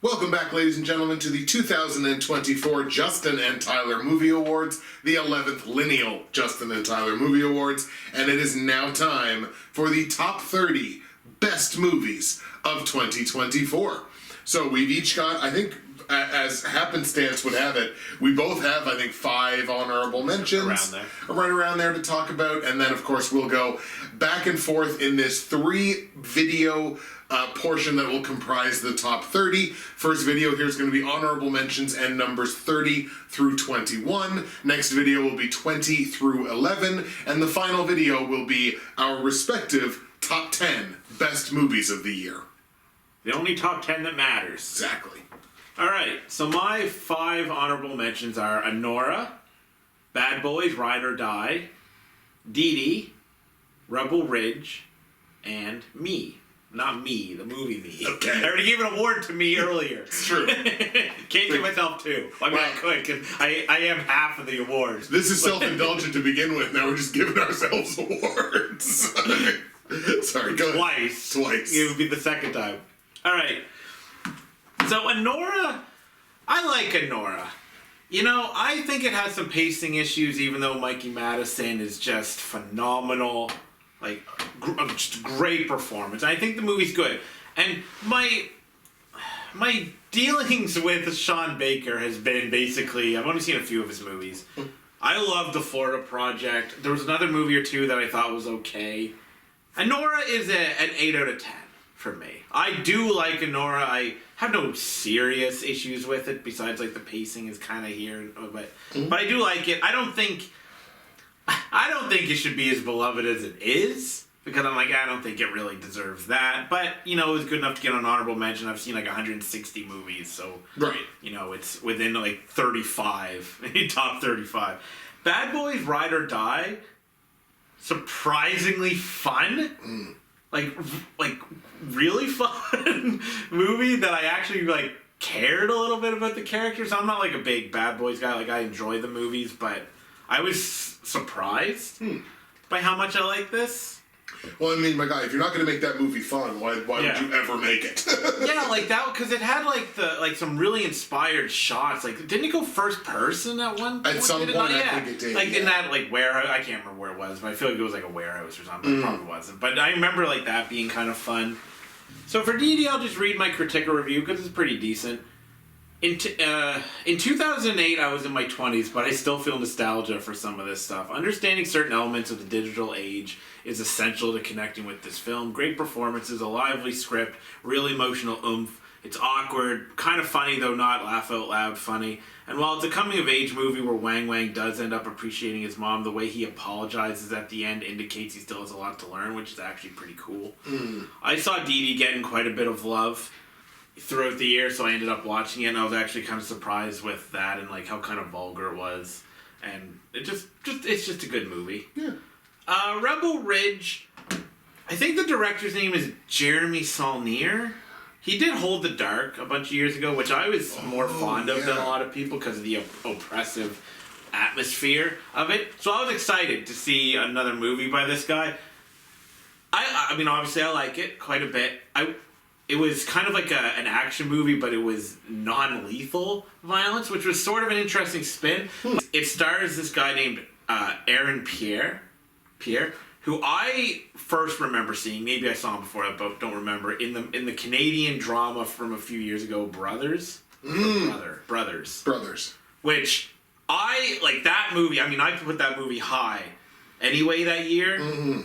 Welcome back, ladies and gentlemen, to the 2024 Justin and Tyler Movie Awards, the 11th lineal Justin and Tyler Movie Awards, and it is now time for the top 30 best movies of 2024. So we've each got, I think, as happenstance would have it, we both have, I think, 5 honorable mentions. Right around there to talk about, and then, of course, we'll go back and forth in this 3-video portion that will comprise the top 30. First video here is going to be honorable mentions and numbers 30 through 21. Next video will be 20 through 11. And the final video will be our respective top 10 best movies of the year. The only top 10 that matters. Exactly. Alright, so my 5 honorable mentions are Anora, Bad Boys, Ride or Die, Dee Dee, Rebel Ridge, and Me. Not Me, the movie Me. Okay. I already gave an award to Me earlier. It's true. Can't give myself 2. I mean, I could, because I am half of the awards. This is self-indulgent to begin with. Now we're just giving ourselves awards. Sorry, go ahead. Twice. It would be the second time. Alright. So, Anora, I like Anora. You know, I think it has some pacing issues, even though Mikey Madison is just phenomenal. Like, just a great performance. I think the movie's good. And my dealings with Sean Baker has been basically, I've only seen a few of his movies. I love The Florida Project. There was another movie or two that I thought was okay. Anora is an 8 out of 10 for me. I do like Anora. I have no serious issues with it, besides like the pacing is kind of here, but I do like it. I don't think it should be as beloved as it is, because I'm like, I don't think it really deserves that. But, you know, it was good enough to get an honorable mention. I've seen like 160 movies, so, right. You know, it's within like 35, top 35. Bad Boys, Ride or Die, surprisingly fun. Like really fun movie that I actually, like, cared a little bit about the characters. I'm not like a big Bad Boys guy. Like, I enjoy the movies, but I was surprised by how much I like this. Well, I mean, my guy, if you're not going to make that movie fun, why would you ever make it? Yeah, like that, because it had like some really inspired shots. Like, didn't it go first person at one point? At some point, I think it did. Like in that like warehouse, I can't remember where it was, but I feel like it was like a warehouse or something. It probably wasn't, but I remember like that being kind of fun. So for Dee Dee, I'll just read my critical review because it's pretty decent. In 2008, I was in my 20s, but I still feel nostalgia for some of this stuff. Understanding certain elements of the digital age is essential to connecting with this film. Great performances, a lively script, really emotional oomph. It's awkward, kind of funny, though not laugh out loud funny. And while it's a coming-of-age movie where Wang Wang does end up appreciating his mom, the way he apologizes at the end indicates he still has a lot to learn, which is actually pretty cool. I saw Dee Dee getting quite a bit of love throughout the year, so I ended up watching it, and I was actually kind of surprised with that and like how kind of vulgar it was, and it's just a good movie. Yeah. Rebel Ridge, I think the director's name is Jeremy Saulnier. He did Hold the Dark a bunch of years ago, which I was more fond of than a lot of people because of the oppressive atmosphere of it. So I was excited to see another movie by this guy. I mean, obviously I like it quite a bit. It was kind of like an action movie, but it was non-lethal violence, which was sort of an interesting spin. It stars this guy named Aaron Pierre, who I first remember seeing. Maybe I saw him before, but don't remember, in the Canadian drama from a few years ago, Brothers. Brothers. Which I like that movie. I mean, I put that movie high anyway that year,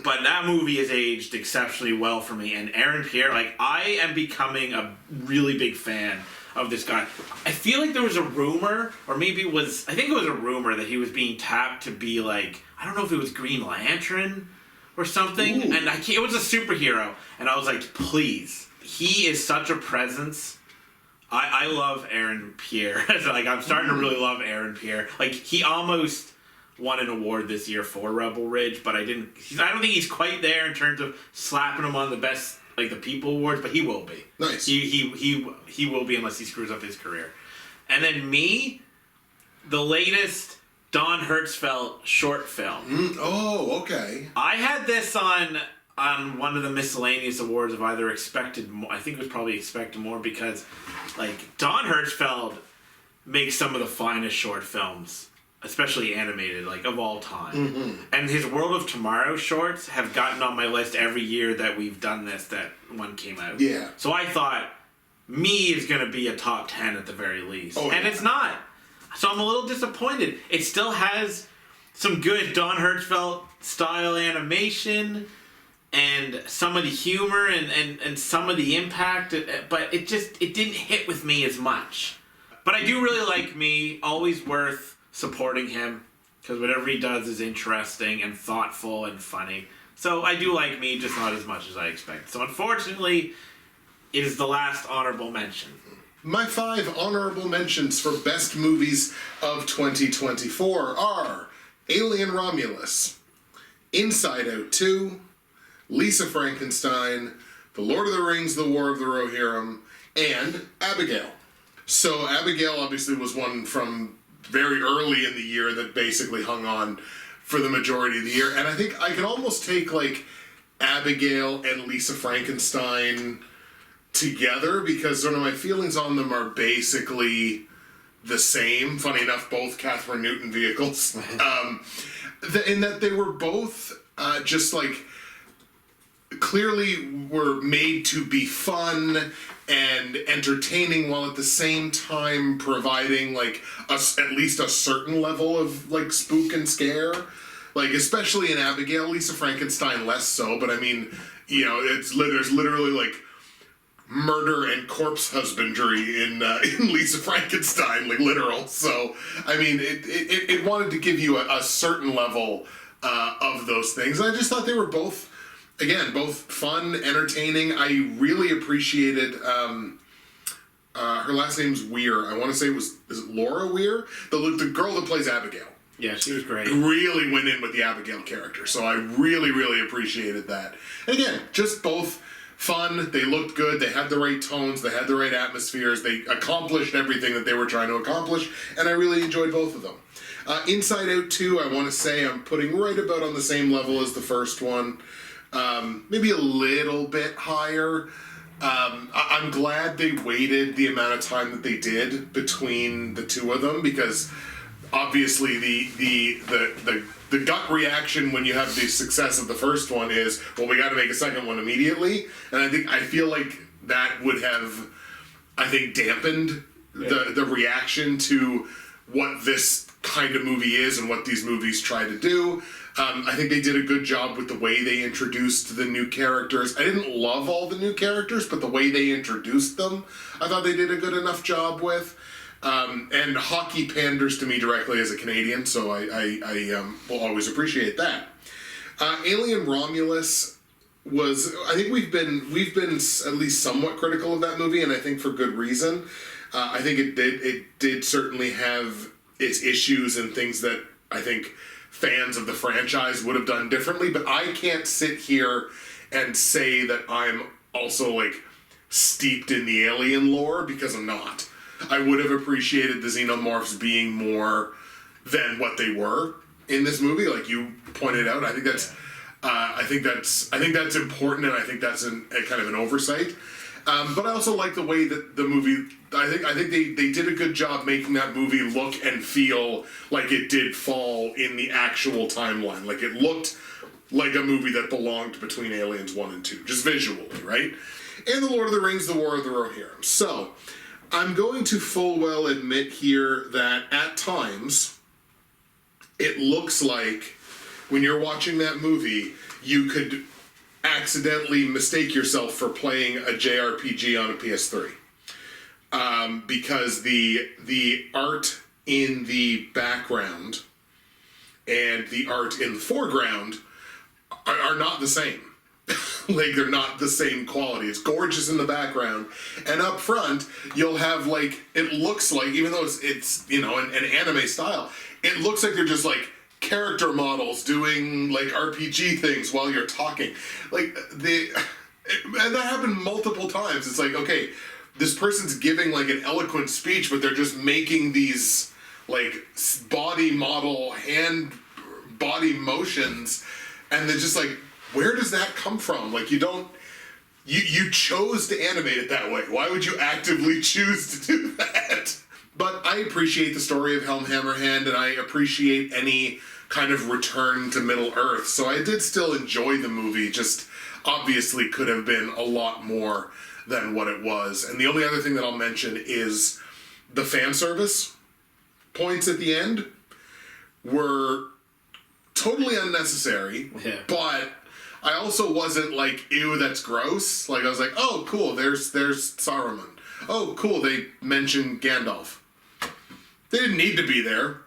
but that movie has aged exceptionally well for me. And Aaron Pierre, like, I am becoming a really big fan of this guy. I feel like there was a rumor, or maybe I think it was a rumor that he was being tapped to be like, I don't know if it was Green Lantern or something, Ooh. and it was a superhero, and I was like, please. He is such a presence. I love Aaron Pierre. Like, I'm starting to really love Aaron Pierre. Like, he almost won an award this year for Rebel Ridge, but I don't think he's quite there in terms of slapping him on the best, like, the People Awards, but he will be. Nice. He will be unless he screws up his career. And then me, the latest Don Hertzfeldt short film. Oh, okay. I had this on one of the miscellaneous awards of either Expected More. I think it was probably Expected More because, like, Don Hertzfeldt makes some of the finest short films, especially animated, like, of all time. Mm-hmm. And his World of Tomorrow shorts have gotten on my list every year that we've done this, that one came out. Yeah. So I thought, Me is going to be a top 10 at the very least. Oh, and yeah. it's not. So I'm a little disappointed. It still has some good Don Hertzfeldt style animation and some of the humor and some of the impact, but it didn't hit with me as much. But I do really like Me, always worth supporting him, because whatever he does is interesting and thoughtful and funny. So I do like Me, just not as much as I expected. So unfortunately, it is the last honorable mention. My 5 honorable mentions for best movies of 2024 are Alien Romulus, Inside Out 2, Lisa Frankenstein, The Lord of the Rings, The War of the Rohirrim, and Abigail. So Abigail obviously was one from very early in the year that basically hung on for the majority of the year. And I think I can almost take, like, Abigail and Lisa Frankenstein together, because sort of my feelings on them are basically the same. Funny enough, both Catherine Newton vehicles. In that they were both just, like, clearly were made to be fun and entertaining, while at the same time providing, like, at least a certain level of, like, spook and scare. Like, especially in Abigail, Lisa Frankenstein less so, but I mean, you know, there's literally, like, murder and corpse husbandry in Lisa Frankenstein, like, literal. So, I mean, it wanted to give you a certain level of those things. And I just thought they were both fun, entertaining. I really appreciated, her last name's Weir. I want to say is it Laura Weir? The girl that plays Abigail. Yeah, she was great. Really went in with the Abigail character. So I really, really appreciated that. And again, just both fun. They looked good. They had the right tones. They had the right atmospheres. They accomplished everything that they were trying to accomplish. And I really enjoyed both of them. Inside Out 2, I want to say I'm putting right about on the same level as the first one. Maybe a little bit higher. I'm glad they waited the amount of time that they did between the two of them, because obviously the gut reaction when you have the success of the first one is, well, we got to make a second one immediately. And I feel like that would have, I think, dampened the reaction to what this kind of movie is and what these movies try to do. I think they did a good job with the way they introduced the new characters. I didn't love all the new characters, but the way they introduced them, I thought they did a good enough job with. And hockey panders to me directly as a Canadian, so I will always appreciate that. Alien Romulus was, I think we've been at least somewhat critical of that movie, and I think for good reason. I think it did certainly have its issues and things that I think fans of the franchise would have done differently, but I can't sit here and say that I'm also, like, steeped in the alien lore, because I'm not. I would have appreciated the xenomorphs being more than what they were in this movie, like you pointed out. I think that's important, and I think that's a kind of an oversight. But I also like the way that the movie, I think they did a good job making that movie look and feel like it did fall in the actual timeline. Like, it looked like a movie that belonged between Aliens 1 and 2, just visually, right? And The Lord of the Rings, The War of the Rohirrim. So, I'm going to full well admit here that at times, it looks like when you're watching that movie, you could accidentally mistake yourself for playing a JRPG on a PS3. Because the art in the background and the art in the foreground are not the same. Like, they're not the same quality. It's gorgeous in the background, and up front you'll have, like, it looks like, even though it's you know, an anime style, it looks like they're just like character models doing like RPG things while you're talking. Like, and that happened multiple times. It's like, okay, this person's giving like an eloquent speech, but they're just making these like body model body motions, and they're just like, where does that come from? Like, you chose to animate it that way. Why would you actively choose to do that? But I appreciate the story of Helm Hammerhand, and I appreciate any kind of return to Middle Earth. So I did still enjoy the movie, just obviously could have been a lot more than what it was. And the only other thing that I'll mention is the fan service points at the end were totally unnecessary, but I also wasn't like, ew, that's gross. Like, I was like, oh, cool, there's Saruman. Oh, cool, they mentioned Gandalf. They didn't need to be there.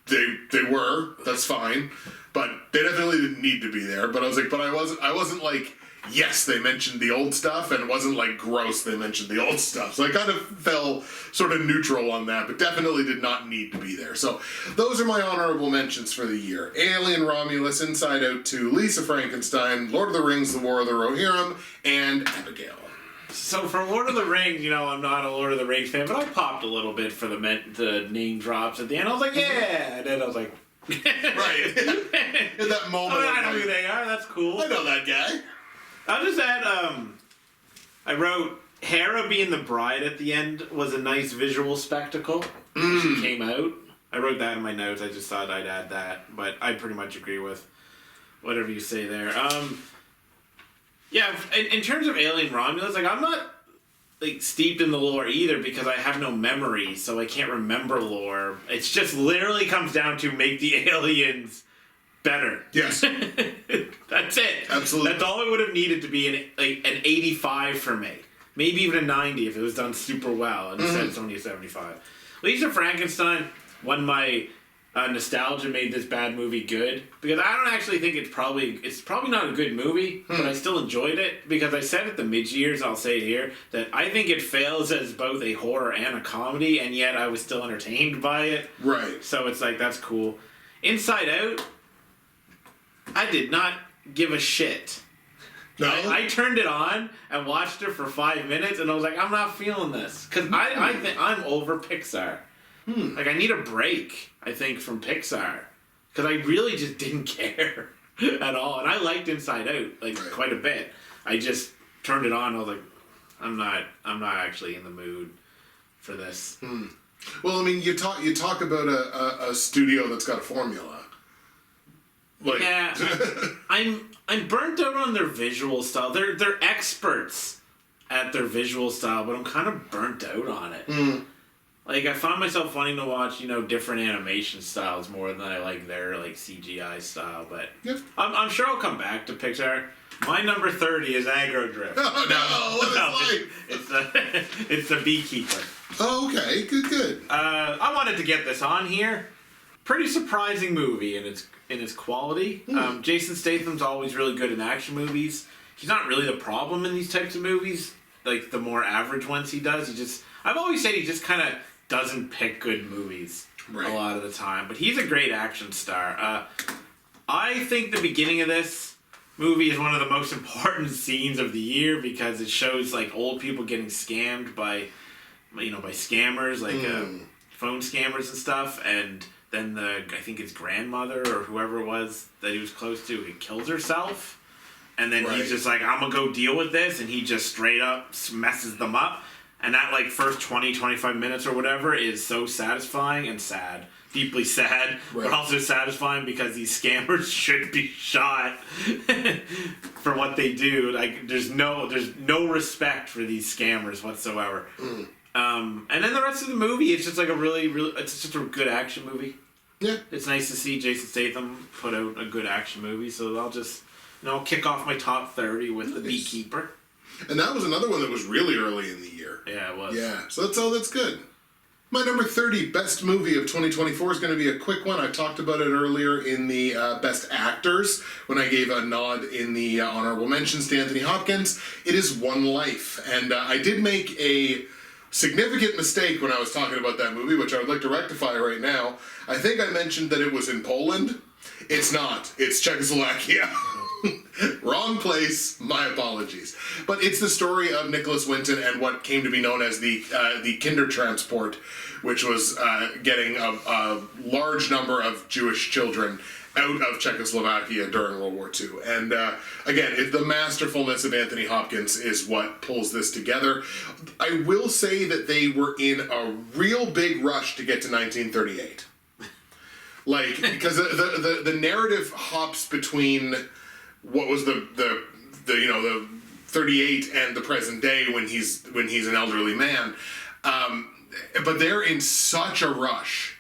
They were, that's fine. But they definitely didn't need to be there. But I was like, I wasn't like, yes, they mentioned the old stuff, and it wasn't like gross they mentioned the old stuff. So I kind of fell sort of neutral on that, but definitely did not need to be there. So those are my honorable mentions for the year. Alien, Romulus, Inside Out 2, Lisa Frankenstein, Lord of the Rings, The War of the Rohirrim, and Abigail. So for Lord of the Rings, you know, I'm not a Lord of the Rings fan, but I popped a little bit for the name drops at the end. I was like, yeah, and then I was like, right. In that moment, I know who they are. That's cool. I know that guy. I'll just add, I wrote, Hera being the bride at the end was a nice visual spectacle when she came out. I wrote that in my notes. I just thought I'd add that, but I pretty much agree with whatever you say there. Yeah, in terms of Alien Romulus, like, I'm not like steeped in the lore either because I have no memory, so I can't remember lore. It's just literally comes down to make the aliens better. Yes. That's it. Absolutely. That's all it would have needed to be an 85 for me. Maybe even a 90 if it was done super well. And instead it's only a 75. Lisa Frankenstein won my nostalgia made this bad movie good. Because I don't actually think it's probably not a good movie, but I still enjoyed it. Because I said at the mid-years, I'll say it here, that I think it fails as both a horror and a comedy, and yet I was still entertained by it. Right. So it's like, that's cool. Inside Out, I did not give a shit. No? I turned it on and watched it for 5 minutes, and I was like, I'm not feeling this. Because I think I'm over Pixar. Like, I need a break, I think, from Pixar. Because I really just didn't care at all. And I liked Inside Out, like, quite a bit. I just turned it on, and I was like, I'm not actually in the mood for this. Well, I mean, you talk about a studio that's got a formula. Like, yeah, I'm burnt out on their visual style. They're experts at their visual style, but I'm kind of burnt out on it. Like, I find myself wanting to watch, you know, different animation styles more than I like their like CGI style. But I'm sure I'll come back to Pixar. My number 30 is Aggro Drift. Oh, It's the Beekeeper. Oh, okay, good. I wanted to get this on here. Pretty surprising movie in its quality. Jason Statham's always really good in action movies. He's not really the problem in these types of movies, like the more average ones he does. I've always said he just kind of doesn't pick good movies a lot of the time, but he's a great action star. I think the beginning of this movie is one of the most important scenes of the year because it shows like old people getting scammed by scammers, like phone scammers and stuff, and then I think his grandmother or whoever it was that he was close to, he kills herself. And then he's just like, I'm going to go deal with this. And he just straight up messes them up. And that like first 20, 25 minutes or whatever is so satisfying and sad. Deeply sad, but also satisfying because these scammers should be shot for what they do. Like, there's no respect for these scammers whatsoever. And then the rest of the movie, it's just like it's just a good action movie. Yeah. It's nice to see Jason Statham put out a good action movie, so I'll just, kick off my top 30 with The Beekeeper. And that was another one that was really early in the year. Yeah, it was. Yeah, so that's good. My number 30 best movie of 2024 is going to be a quick one. I talked about it earlier in the best actors when I gave a nod in the honorable mentions to Anthony Hopkins. It is One Life. And I did make a significant mistake when I was talking about that movie, which I would like to rectify right now. I think I mentioned that it was in Poland. It's not. It's Czechoslovakia. Wrong place. My apologies. But it's the story of Nicholas Winton and what came to be known as the Kindertransport, which was getting a large number of Jewish children out of Czechoslovakia during World War II. And again, the masterfulness of Anthony Hopkins is what pulls this together. I will say that they were in a real big rush to get to 1938. Like, because the narrative hops between what was the 38 and the present day when he's an elderly man, but they're in such a rush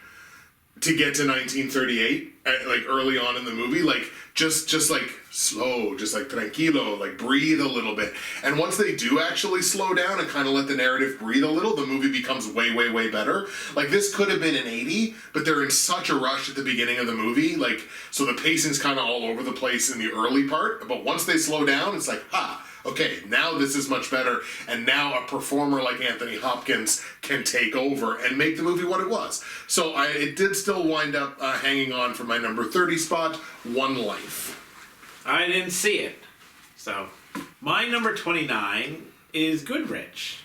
to get to 1938, like early on in the movie, like just like slow, just like tranquilo, like breathe a little bit. And once they do actually slow down and kind of let the narrative breathe a little, the movie becomes way, way, way better. Like, this could have been an 80, but they're in such a rush at the beginning of the movie, like, so the pacing's kind of all over the place in the early part, but once they slow down, it's like, okay, now this is much better, and now a performer like Anthony Hopkins can take over and make the movie what it was. So it did still wind up hanging on for my number 30 spot, One Life. I didn't see it. So, my number 29 is Goodrich.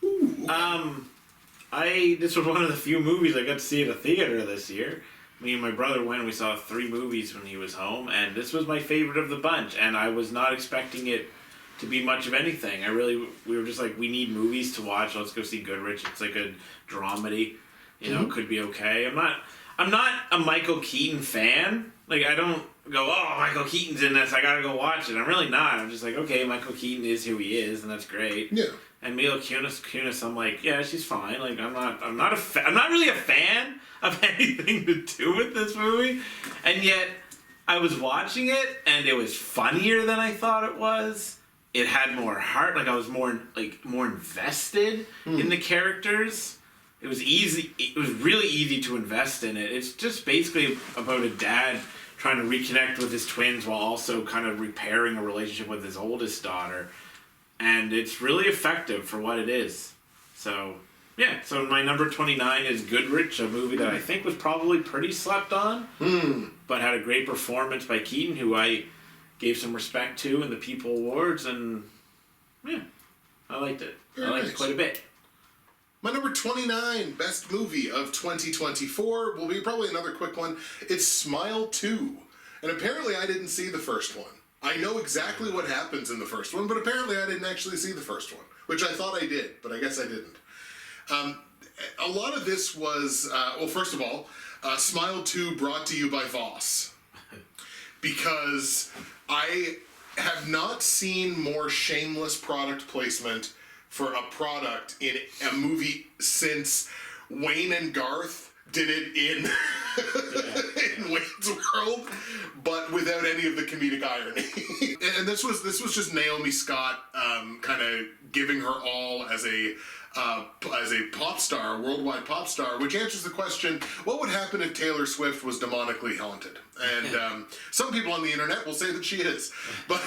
Ooh, okay. This was one of the few movies I got to see at a theater this year. Me and my brother went and we saw 3 movies when he was home, and this was my favorite of the bunch, and I was not expecting it to be much of anything. We were just like, we need movies to watch, let's go see Goodrich. It's like a dramedy, could be okay. I'm not a Michael Keaton fan. Like, I don't go, oh, Michael Keaton's in this, I gotta go watch it. I'm really not. I'm just like, okay, Michael Keaton is who he is, and that's great. Yeah. And Mila Kunis, I'm like, yeah, she's fine. Like, I'm not really a fan of anything to do with this movie. And yet, I was watching it, and it was funnier than I thought it was. It had more heart. Like, I was more invested in the characters. It was easy. It was really easy to invest in it. It's just basically about a dad trying to reconnect with his twins while also kind of repairing a relationship with his oldest daughter. And it's really effective for what it is. So, yeah. So my number 29 is Goodrich, a movie that I think was probably pretty slept on, but had a great performance by Keaton, who I gave some respect to in the People Awards, and yeah, I liked it. I liked it quite a bit. My number 29 best movie of 2024 will be probably another quick one. It's Smile 2. And apparently I didn't see the first one. I know exactly what happens in the first one, but apparently I didn't actually see the first one, which I thought I did, but I guess I didn't. A lot of this was, well, first of all, Smile 2 brought to you by Voss. Because I have not seen more shameless product placement for a product in a movie since Wayne and Garth did it in in Wayne's World, but without any of the comedic irony. And this was just Naomi Scott kind of giving her all as a pop star, a worldwide pop star, which answers the question, what would happen if Taylor Swift was demonically haunted? And some people on the internet will say that she is. But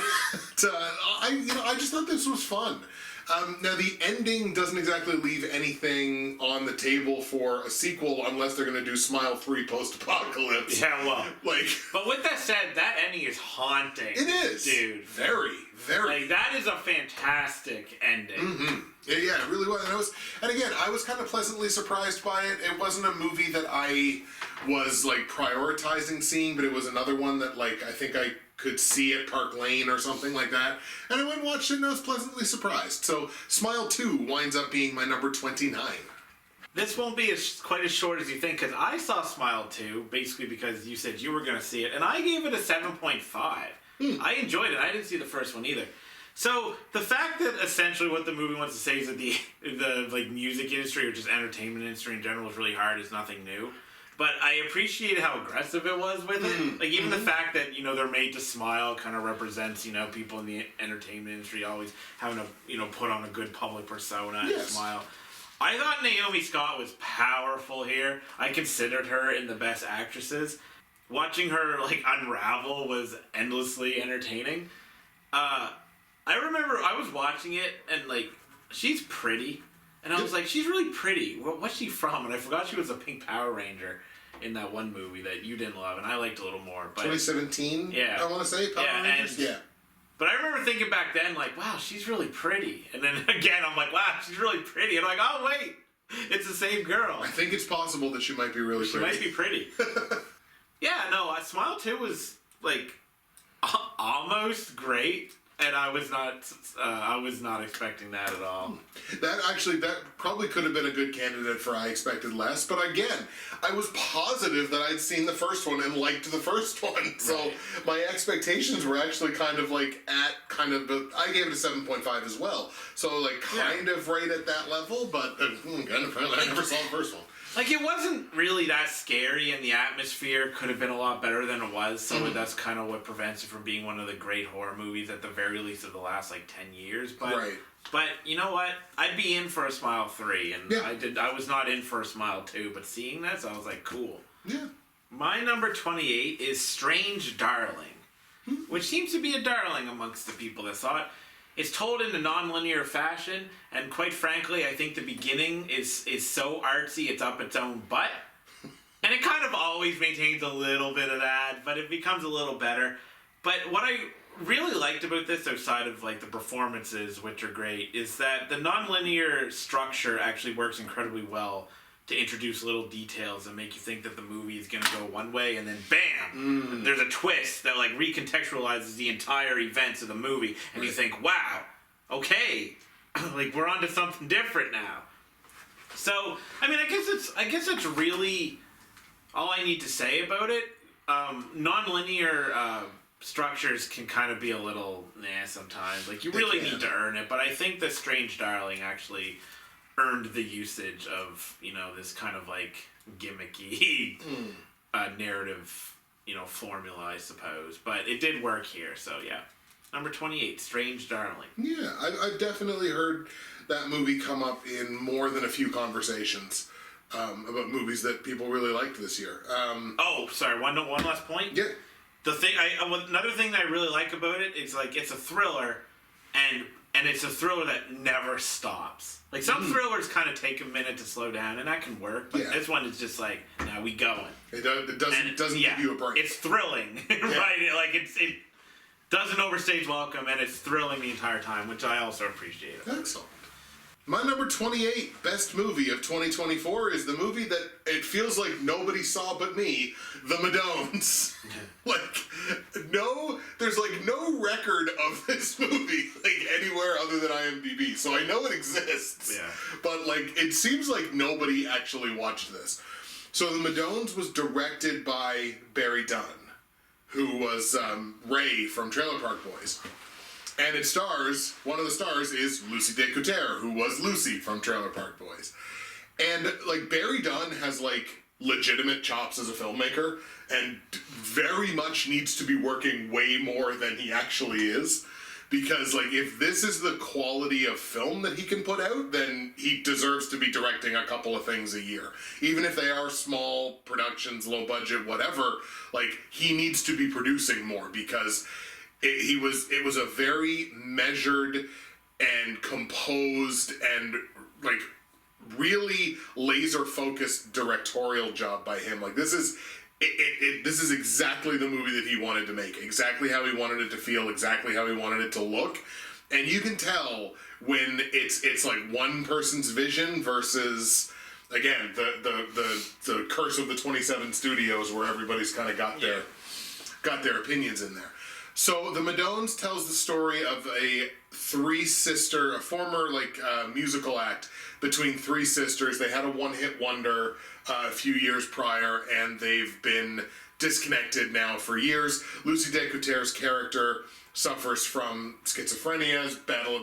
I just thought this was fun. Now, the ending doesn't exactly leave anything on the table for a sequel unless they're going to do Smile 3 post-apocalypse. Yeah, well. Like, but with that said, that ending is haunting. It is. Dude. Very, very. Like, that is a fantastic ending. Mm-hmm. Yeah, it really was. And again, I was kind of pleasantly surprised by it. It wasn't a movie that I was, like, prioritizing seeing, but it was another one that, like, I think I could see at Park Lane or something like that. And I went and watched it and I was pleasantly surprised. So Smile 2 winds up being my number 29. This won't be quite as short as you think, because I saw Smile 2, basically because you said you were going to see it, and I gave it a 7.5. I enjoyed it. I didn't see the first one either. So the fact that essentially what the movie wants to say is that the like music industry or just entertainment industry in general is really hard is nothing new. But I appreciated how aggressive it was with it. Like, even the fact that, they're made to smile kind of represents, people in the entertainment industry always having to, put on a good public persona and smile. I thought Naomi Scott was powerful here. I considered her in the best actresses. Watching her unravel was endlessly entertaining. I remember I was watching it and she's pretty, and I was like, she's really pretty. What's she from? And I forgot she was a Pink Power Ranger in that one movie that you didn't love and I liked a little more. But 2017. Yeah, I want to say Power Rangers. Yeah. But I remember thinking back then, wow, she's really pretty. And then again, I'm like, wow, she's really pretty. And I'm like, oh, wait, it's the same girl. I think it's possible that she might be really pretty. She might be pretty. Yeah, no, Smile 2 was, almost great. And I was not expecting that at all. That probably could have been a good candidate for I Expected Less, but again, I was positive that I'd seen the first one and liked the first one, so right. My expectations were actually I gave it a 7.5 as well, so kind of right at that level, but I never saw the first one. It wasn't really that scary, and the atmosphere could have been a lot better than it was. So that's kind of what prevents it from being one of the great horror movies, at the very least, of the last 10 years. But, right. But you know what? I'd be in for a Smile 3, and yeah. I was not in for a Smile 2. But seeing this, I was like, cool. Yeah. My number 28 is Strange Darling, which seems to be a darling amongst the people that saw it. It's told in a non-linear fashion, and quite frankly, I think the beginning is so artsy, it's up its own butt. And it kind of always maintains a little bit of that, but it becomes a little better. But what I really liked about this, outside of the performances, which are great, is that the non-linear structure actually works incredibly well to introduce little details and make you think that the movie is going to go one way, and then bam, there's a twist that recontextualizes the entire events of the movie, and you think, wow, okay, we're on to something different now. So, I mean, I guess that's really all I need to say about it. Non-linear structures can kind of be a little sometimes. You really need to earn it, but I think the Strange Darling actually earned the usage of, this kind of gimmicky narrative, formula, I suppose. But it did work here, so yeah. Number 28, Strange Darling. Yeah, I've definitely heard that movie come up in more than a few conversations about movies that people really liked this year. Sorry, one last point? Yeah. Another thing that I really like about it is, it's a thriller, and it's a thriller that never stops. Some thrillers kind of take a minute to slow down, and that can work. But this one is just now we going. It doesn't give you a break. It's thrilling, right? It doesn't overstage welcome, and it's thrilling the entire time, which I also appreciate. Excellent. My number 28 best movie of 2024 is the movie that it feels like nobody saw but me, The Madones. There's no record of this movie anywhere other than IMDb, so I know it exists. Yeah. But it seems like nobody actually watched this. So The Madones was directed by Barry Dunn, who was Ray from Trailer Park Boys. And it stars, one of the stars is Lucy Découtere, who was Lucy from Trailer Park Boys. And, Barry Dunn has, legitimate chops as a filmmaker, and very much needs to be working way more than he actually is. Because, if this is the quality of film that he can put out, then he deserves to be directing a couple of things a year. Even if they are small productions, low budget, whatever, he needs to be producing more, because it was a very measured and composed and really laser focused directorial job by him. This is exactly the movie that he wanted to make, exactly how he wanted it to feel, exactly how he wanted it to look. And you can tell when it's one person's vision versus, again, the curse of the 27 studios, where everybody's kind of got their opinions in there. So The Madones tells the story of a former musical act between three sisters. They had a one-hit wonder a few years prior, and they've been disconnected now for years. Lucy Découtère's character suffers from schizophrenia,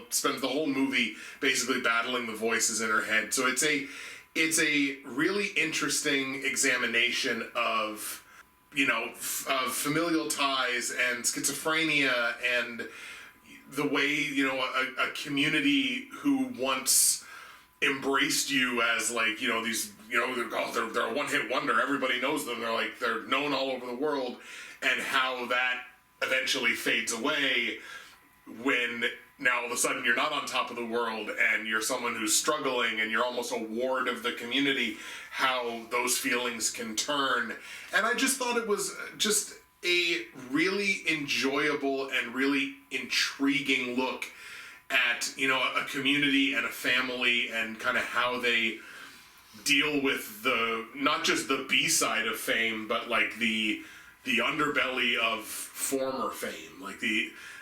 spends the whole movie basically battling the voices in her head. So it's a really interesting examination of familial ties and schizophrenia, and the way, a community who once embraced you as like, you know, these, you know, they're a one-hit wonder. Everybody knows them. They're known all over the world, and how that eventually fades away when now all of a sudden you're not on top of the world and you're someone who's struggling and you're almost a ward of the community, how those feelings can turn. And I just thought it was just a really enjoyable and really intriguing look at, you know, a community and a family and kind of how they deal with the, not just the B side of fame, but like the underbelly of former fame. Like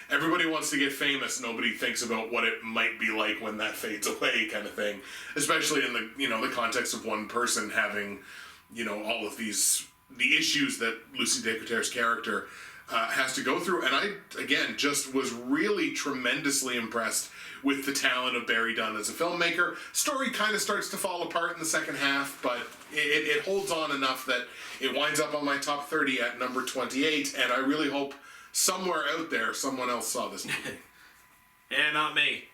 everybody wants to get famous, nobody thinks about what it might be like when that fades away, kind of thing. Especially in the, you know, the context of one person having, you know, all of these, the issues that Lucy Decoteur's character has to go through. And I, again, just was really tremendously impressed with the talent of Barry Dunn as a filmmaker. Story kind of starts to fall apart in the second half, but it holds on enough that it winds up on my top 30 at number 28, and I really hope somewhere out there someone else saw this movie. Yeah, not me.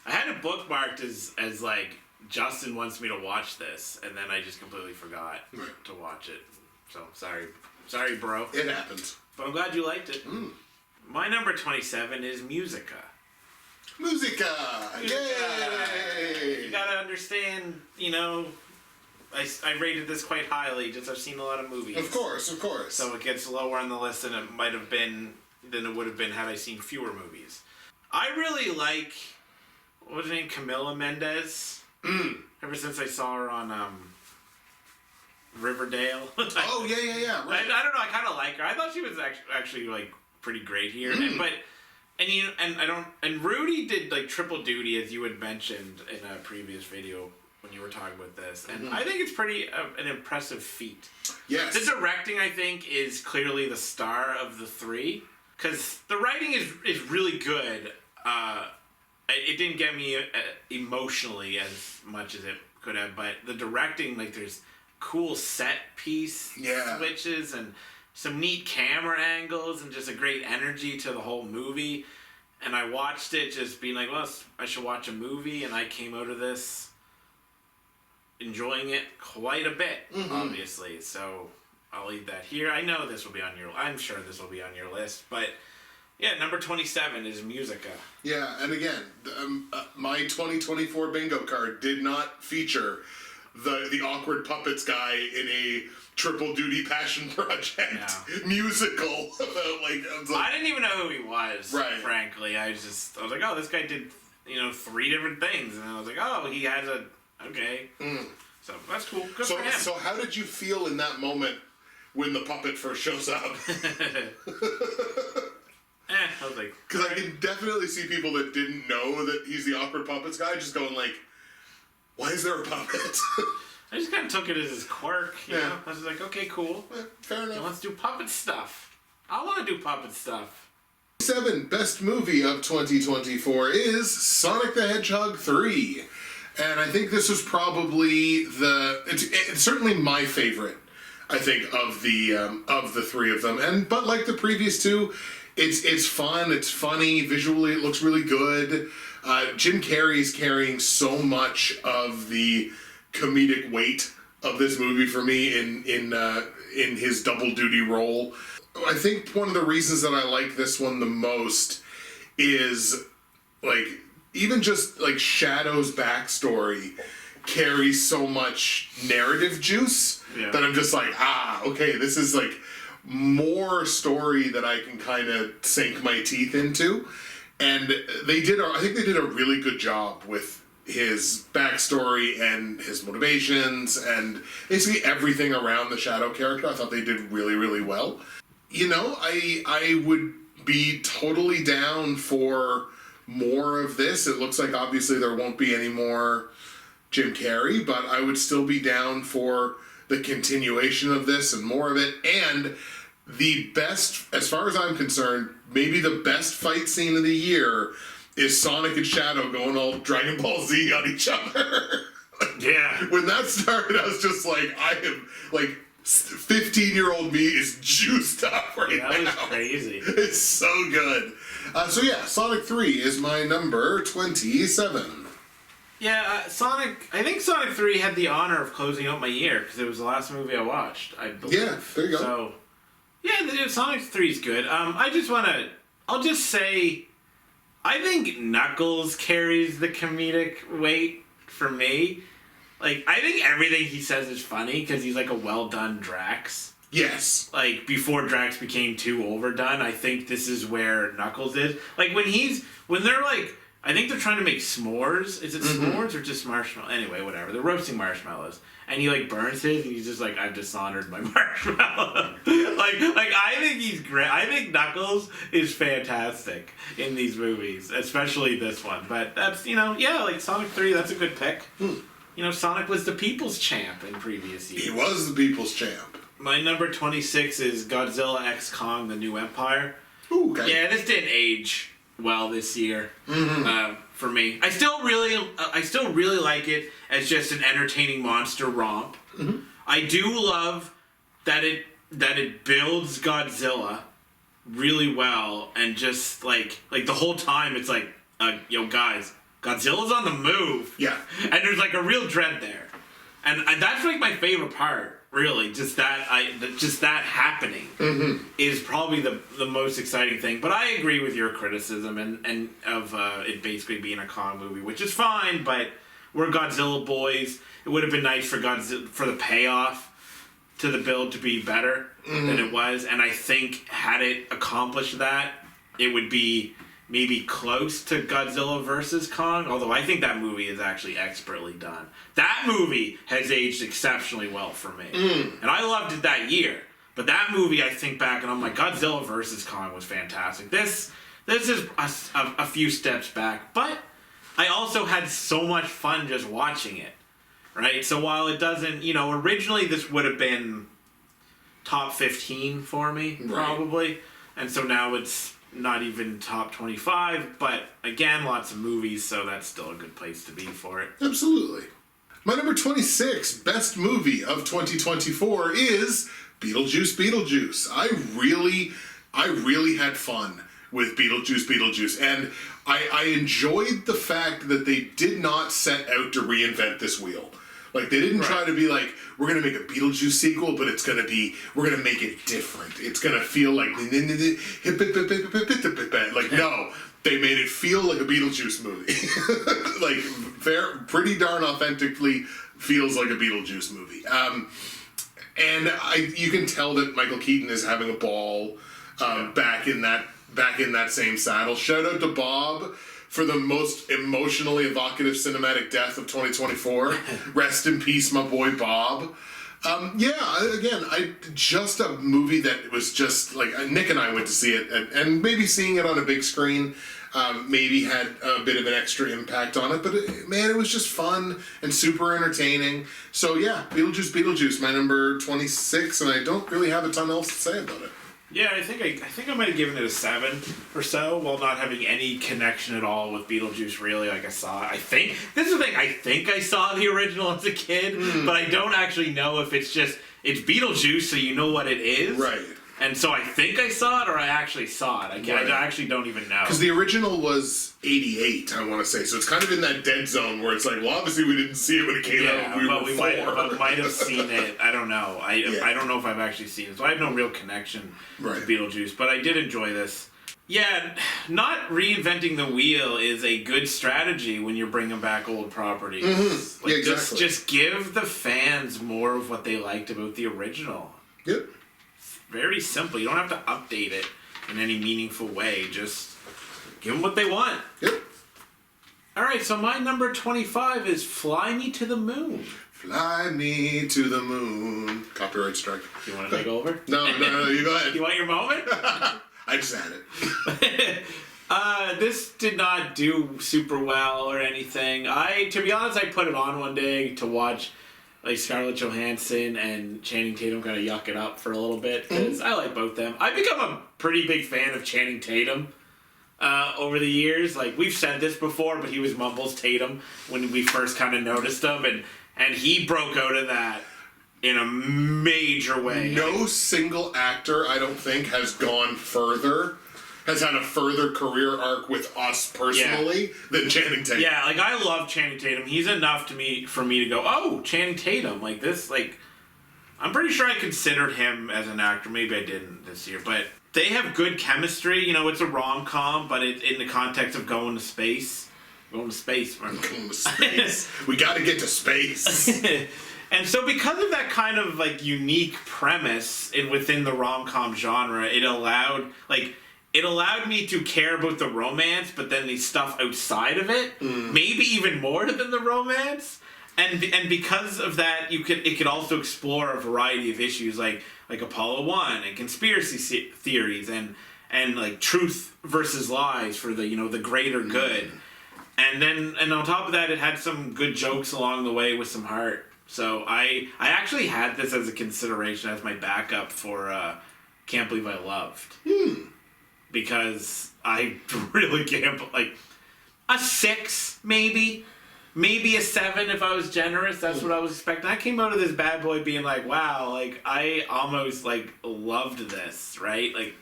I had it bookmarked as like, Justin wants me to watch this, and then I just completely forgot to watch it. So, sorry, bro. It happens. But I'm glad you liked it. My number 27 is Musica. Musica! Yay! You gotta understand, you know, I rated this quite highly, just I've seen a lot of movies. Of course. So it gets lower on the list than it might have been, than it would have been had I seen fewer movies. I really like, what was her name, Camila Mendes? Ever since I saw her on, Riverdale. Oh, yeah, right. I don't know, I kind of like her. I thought she was actually like, pretty great here. And Rudy did like triple duty, as you had mentioned in a previous video when you were talking about this, and I think it's pretty an impressive feat. Yes. The directing, I think, is clearly the star of the three, because the writing is really good. It didn't get me emotionally as much as it could have, but the directing, like, there's cool set piece switches and some neat camera angles and just a great energy to the whole movie. And I watched it just being like, well, I should watch a movie, and I came out of this enjoying it quite a bit, obviously. So I'll leave that here. I know this will be on I'm sure this will be on your list, but yeah, number 27 is Musica. Yeah, and again, my 2024 bingo card did not feature the awkward puppets guy in a triple duty passion project musical. I didn't even know who he was, frankly. I was like, oh, this guy did, 3 different things, and I was like, oh, he has okay. So that's cool. Good for him. So how did you feel in that moment when the puppet first shows up? I was like, because I can definitely see people that didn't know that he's the awkward puppets guy just going like, why is there a puppet? I just kind of took it as his quirk, you know? I was like, okay, cool. Yeah, fair enough. He wants to do puppet stuff. I want to do puppet stuff. 7 best movie of 2024 is Sonic the Hedgehog 3. And I think this was probably it's certainly my favorite, I think, of the 3 of them. But like the previous 2, it's fun, it's funny, visually it looks really good. Jim Carrey's carrying so much of the comedic weight of this movie for me in his double duty role. I think one of the reasons that I like this one the most is like even just like Shadow's backstory carries so much narrative juice that I'm just like, okay, this is like more story that I can kind of sink my teeth into. And I think they did a really good job with his backstory and his motivations and basically everything around the Shadow character. I thought they did really, really well. I would be totally down for more of this. It looks like obviously there won't be any more Jim Carrey, but I would still be down for the continuation of this and more of it. And the best, as far as I'm concerned, maybe the best fight scene of the year is Sonic and Shadow going all Dragon Ball Z on each other. Yeah. When that started, I was just like, 15-year-old me is juiced up right now. That was crazy. It's so good. Sonic 3 is my number 27. Yeah, Sonic. I think Sonic 3 had the honor of closing out my year because it was the last movie I watched. I believe. Yeah, there you go. So, yeah, Sonic 3 is good. I'll just say, I think Knuckles carries the comedic weight for me. Like, I think everything he says is funny because he's like a well done Drax. Yes. Like, before Drax became too overdone, I think this is where Knuckles is. Like, when they're like, I think they're trying to make s'mores. Is it s'mores or just marshmallow? Anyway, whatever. They're roasting marshmallows. And he, like, burns his, and he's just like, I've dishonored my marshmallow. like, I think he's great. I think Knuckles is fantastic in these movies, especially this one. But that's, like Sonic 3, that's a good pick. Sonic was the people's champ in previous years. He was the people's champ. My number 26 is Godzilla X Kong: The New Empire. Ooh, okay. Yeah, this didn't age well this year for me. I still really like it as just an entertaining monster romp. Mm-hmm. I do love that it builds Godzilla really well, and just like the whole time it's like, yo guys, Godzilla's on the move. Yeah. And there's like a real dread there. And that's like my favorite part, really. Just that happening is probably the most exciting thing. But I agree with your criticism and of it basically being a Kong movie, which is fine, but we're Godzilla boys. It would have been nice for the payoff to the build to be better than it was. And I think had it accomplished that, it would be maybe close to Godzilla vs. Kong, although I think that movie is actually expertly done. That movie has aged exceptionally well for me. And I loved it that year. But that movie, I think back and I'm like, Godzilla vs. Kong was fantastic. This is a few steps back, but I also had so much fun just watching it, right? So while it doesn't, originally this would have been top 15 for me, probably. Right. And so now it's not even top 25, but again, lots of movies, so that's still a good place to be for it. Absolutely. My number 26 best movie of 2024 is Beetlejuice. I really had fun with Beetlejuice, and I enjoyed the fact that they did not set out to reinvent this wheel. Like, they didn't try to be like, we're going to make a Beetlejuice sequel, but we're going to make it different. It's going to feel like, no, they made it feel like a Beetlejuice movie. Like, pretty darn authentically feels like a Beetlejuice movie. And you can tell that Michael Keaton is having a ball back in that same saddle. Shout out to Bob for the most emotionally evocative cinematic death of 2024. Rest in peace, my boy Bob. Just a movie that was just like, Nick and I went to see it, and maybe seeing it on a big screen maybe had a bit of an extra impact on it, but it was just fun and super entertaining. So yeah, Beetlejuice, my number 26, and I don't really have a ton else to say about it. Yeah, I think I might have given it a 7 or so, while not having any connection at all with Beetlejuice, really. Like, this is the thing, I think I saw the original as a kid, but I don't actually know if it's Beetlejuice, so you know what it is. Right. And so I think I saw it, or I actually saw it. I actually don't even know. Because the original was 88, I want to say. So it's kind of in that dead zone where it's like, well, obviously we didn't see it when it came out. We might have seen it. I don't know. I don't know if I've actually seen it. So I have no real connection to Beetlejuice. But I did enjoy this. Yeah, not reinventing the wheel is a good strategy when you're bringing back old properties. Mm-hmm. Yeah, exactly. Just give the fans more of what they liked about the original. Yep. Very simple. You don't have to update it in any meaningful way. Just give them what they want. Yep. All right, so my number 25 is Fly Me to the Moon. Fly me to the moon. Copyright strike. Do you want to take over? No, you go ahead. You want your moment? I just had it. This did not do super well or anything. To be honest, I put it on one day to watch like Scarlett Johansson and Channing Tatum kind of yuck it up for a little bit, because I like both them. I've become a pretty big fan of Channing Tatum over the years. Like, we've said this before, but he was Mumbles Tatum when we first kind of noticed him, and he broke out of that in a major way. No single actor, I don't think, has gone further has had a further career arc with us personally than Channing Tatum. Yeah, like, I love Channing Tatum. He's enough for me to go, oh, Channing Tatum. Like, this, like, I'm pretty sure I considered him as an actor. Maybe I didn't this year, but they have good chemistry. You know, it's a rom-com, but in the context of going to space. Going to space. Going to space. We gotta get to space. And so because of that kind of, like, unique premise within the rom-com genre, it allowed me to care about the romance, but then the stuff outside of it, maybe even more than the romance. And because of that, it could also explore a variety of issues like Apollo 1 and conspiracy theories and like truth versus lies for the, you know, the greater good. And on top of that, it had some good jokes along the way with some heart. So I actually had this as a consideration as my backup for Can't Believe I Loved. Because I really can't, like, a 6 maybe a 7 if I was generous. That's what I was expecting. I came out of this bad boy being like, wow, like, I almost, like, loved this, right? Like,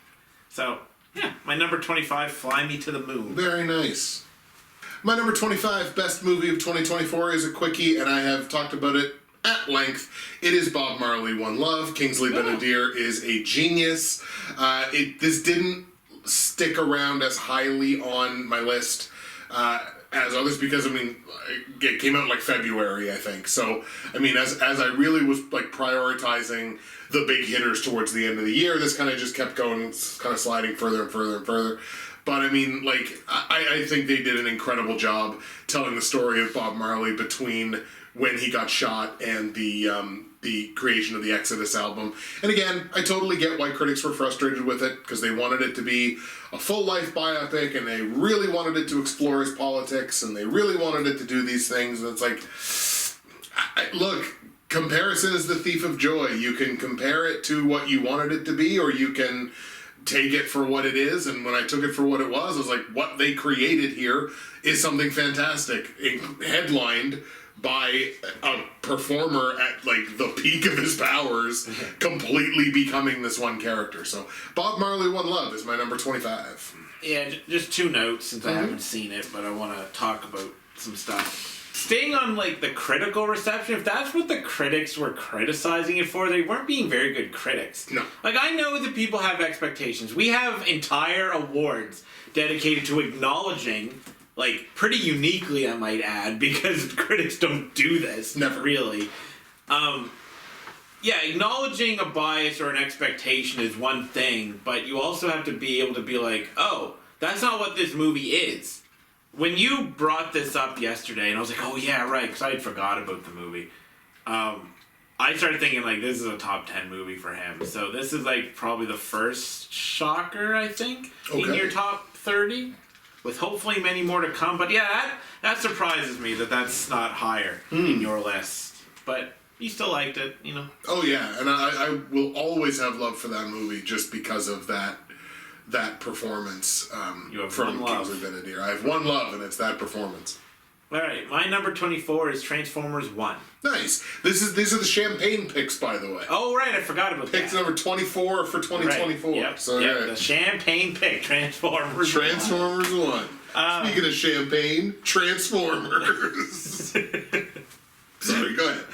so, yeah, my number 25, Fly Me to the Moon. Very nice. My number 25 best movie of 2024 is a quickie, and I have talked about it at length. It is Bob Marley, One Love. Kingsley Benadir is a genius. This didn't stick around as highly on my list as others because, I mean, it came out in, like, February, I think. So, I mean, as I really was, like, prioritizing the big hitters towards the end of the year, this kind of just kept going, kind of sliding further and further and further. But, I mean, like, I think they did an incredible job telling the story of Bob Marley between when he got shot and the creation of the Exodus album. And again, I totally get why critics were frustrated with it, because they wanted it to be a full-life biopic, and they really wanted it to explore his politics, and they really wanted it to do these things. And it's like, look, comparison is the thief of joy. You can compare it to what you wanted it to be, or you can take it for what it is. And when I took it for what it was, I was like, what they created here is something fantastic, headlined by a performer at, like, the peak of his powers, completely becoming this one character. So Bob Marley, One Love is my number 25. Yeah, just 2 notes since I haven't seen it, but I want to talk about some stuff. Staying on, like, the critical reception, if that's what the critics were criticizing it for, they weren't being very good critics. No. Like, I know that people have expectations. We have entire awards dedicated to acknowledging, like, pretty uniquely, I might add, because critics don't do this. Never. Really. Yeah, acknowledging a bias or an expectation is one thing, but you also have to be able to be like, oh, that's not what this movie is. When you brought this up yesterday, and I was like, oh yeah, right, because I had forgot about the movie, I started thinking, like, this is a top 10 movie for him. So this is, like, probably the first shocker, I think, in your top 30, with hopefully many more to come. But yeah, that surprises me that that's not higher in your list. But you still liked it, you know? Oh yeah, and I will always have love for that movie just because of that performance You have from one love. Kingsley Benadir. I have one love, and it's that performance. All right, my number 24 is Transformers 1. Nice. These are the champagne picks, by the way. Oh, right, I forgot about Picks that. number 24 for 2024. Right. Yep. So, yep. right. The champagne pick, Transformers 1. Transformers 1. Speaking of champagne, Transformers. Sorry, go ahead.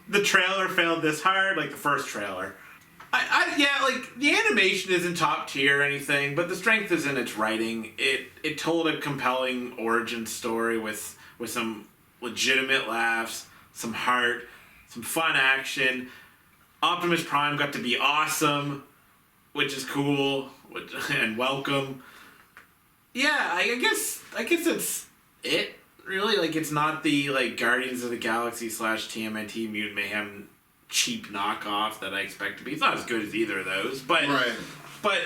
The trailer failed this hard, like the first trailer. Yeah, like, the animation isn't top tier or anything, but the strength is in its writing. It told a compelling origin story with some legitimate laughs, some heart, some fun action. Optimus Prime got to be awesome, which is cool and welcome. Yeah, I guess that's it. Really, like, it's not the, like, Guardians of the Galaxy / TMNT Mutant Mayhem cheap knockoff that I expect to be. It's not as good as either of those, but Right. but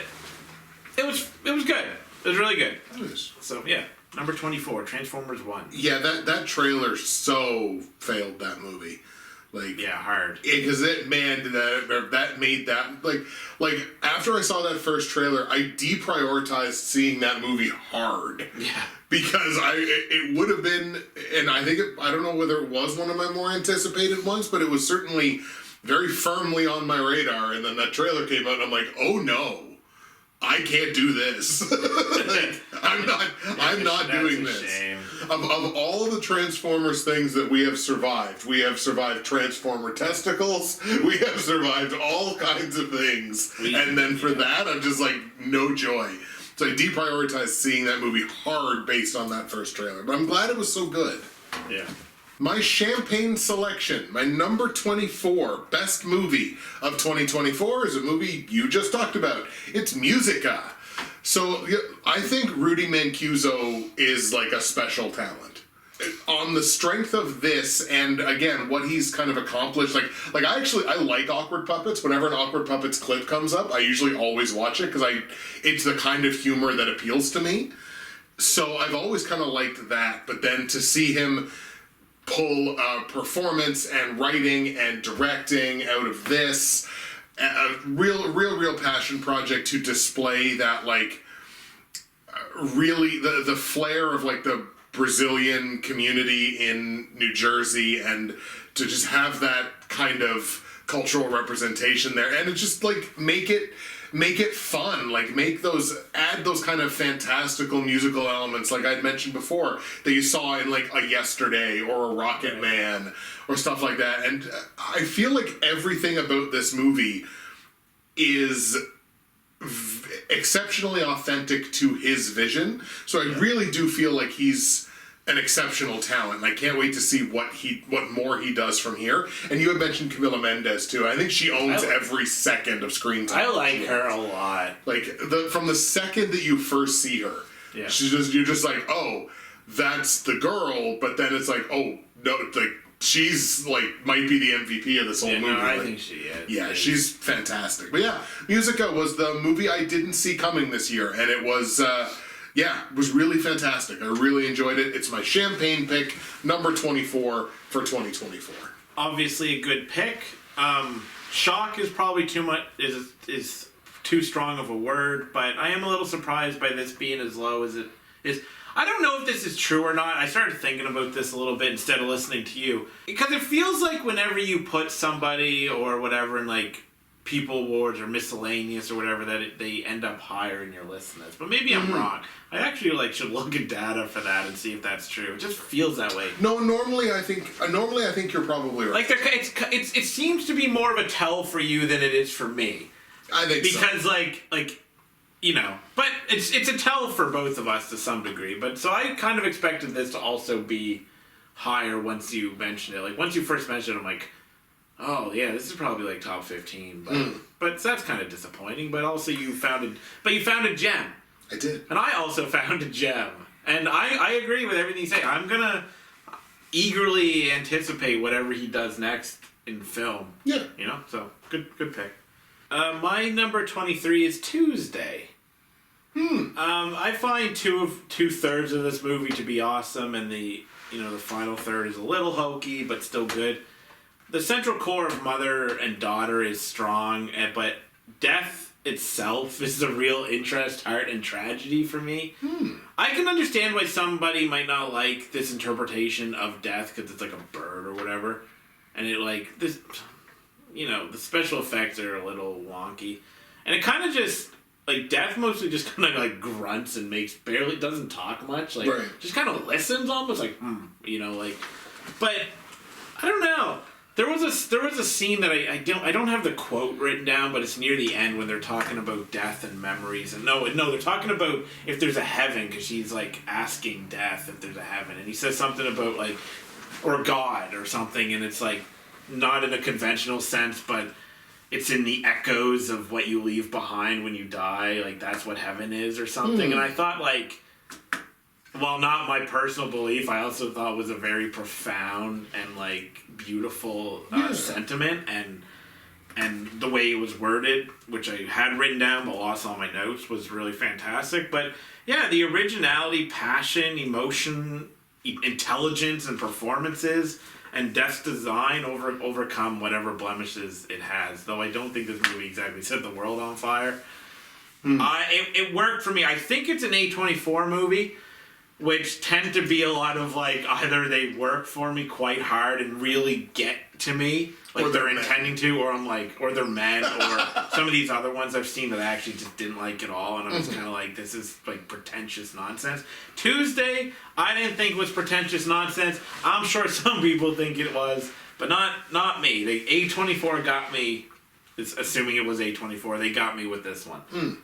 it was good. It was really good. It is. So yeah, number 24, Transformers 1. Yeah, that trailer so failed that movie. Like, Yeah, hard. because that made that like after I saw that first trailer, I deprioritized seeing that movie hard. Yeah. Because it would have been, and I don't know whether it was one of my more anticipated ones, but it was certainly very firmly on my radar. And then that trailer came out, and I'm like, oh no, I can't do this. Like, I'm not doing this. Shame. Of all of the Transformers things that we have survived Transformer testicles, we have survived all kinds of things. And then for that, I'm just like, no joy. So I deprioritized seeing that movie hard based on that first trailer. But I'm glad it was so good. Yeah. My champagne selection, my number 24 best movie of 2024 is a movie you just talked about. It's Musica. So I think Rudy Mancuso is like a special talent. On the strength of this, and again, what he's kind of accomplished, like I like Awkward Puppets. Whenever an Awkward Puppets clip comes up, I usually always watch it because it's the kind of humor that appeals to me. So I've always kind of liked that, but then to see him pull performance and writing and directing out of this, a real passion project to display that, like, really the flair of like the Brazilian community in New Jersey, and to just have that kind of cultural representation there, and it just like make it fun, like add those kind of fantastical musical elements like I'd mentioned before that you saw in like a Yesterday or a Rocket Man or stuff like that. And I feel like everything about this movie is exceptionally authentic to his vision. So I really do feel like he's an exceptional talent, and I can't wait to see what more he does from here. And you had mentioned Camila Mendes too. I think she owns every second of screen time. I like her a lot. Like from the second that you first see her, you're just like, oh, that's the girl. But then it's like, oh no, like she's like might be the MVP of this whole movie. No, I think she is. Yeah, she's fantastic. But yeah, Musica was the movie I didn't see coming this year, and it was. It was really fantastic. I really enjoyed it. It's my champagne pick, number 24 for 2024. Obviously a good pick. Shock is probably too much, is too strong of a word, but I am a little surprised by this being as low as it is. I don't know if this is true or not. I started thinking about this a little bit instead of listening to you. Because it feels like whenever you put somebody or whatever in like People Awards or miscellaneous or whatever, that they end up higher in your list than this. But maybe I'm wrong. I actually should look at data for that and see if that's true. It just feels that way. No, normally I think you're probably right. Like it seems to be more of a tell for you than it is for me. I think because but it's a tell for both of us to some degree. But so I kind of expected this to also be higher once you mentioned it. Like once you first mentioned it, I'm like, oh yeah, this is probably like top 15, but that's kind of disappointing. But also you found a gem. I did, and I also found a gem, and I agree with everything you say. I'm gonna eagerly anticipate whatever he does next in film. Yeah, so good pick. My number 23 is Tuesday. I find two-thirds of this movie to be awesome, and the final third is a little hokey but still good. The central core of mother and daughter is strong, but death itself is the real interest, heart, and tragedy for me. I can understand why somebody might not like this interpretation of death because it's like a bird or whatever, and the special effects are a little wonky, and it kind of just death mostly just kind of grunts and doesn't talk much, just kind of listens almost but I don't know. There was a scene that I don't have the quote written down, but it's near the end when they're talking about death and memories. And no, they're talking about if there's a heaven, because she's asking death if there's a heaven, and he says something about or God or something, and it's not in a conventional sense, but it's in the echoes of what you leave behind when you die. That's what heaven is or something. And I thought while not my personal belief, I also thought it was a very profound and beautiful sentiment, and the way it was worded, which I had written down but lost all my notes, was really fantastic. But yeah, the originality, passion, emotion, intelligence, and performances, and Death's design overcome whatever blemishes it has. Though I don't think this movie exactly set the world on fire. It worked for me. I think it's an A24 movie. which tend to be a lot of like either they work for me quite hard and really get to me, like or they're men. intending to, or I'm like, or they're men, or some of these other ones I've seen that I actually just didn't like at all, and I was kind of like, this is like pretentious nonsense. Tuesday, I didn't think was pretentious nonsense. I'm sure some people think it was, but not me. A24 got me. Assuming it was A24, they got me with this one.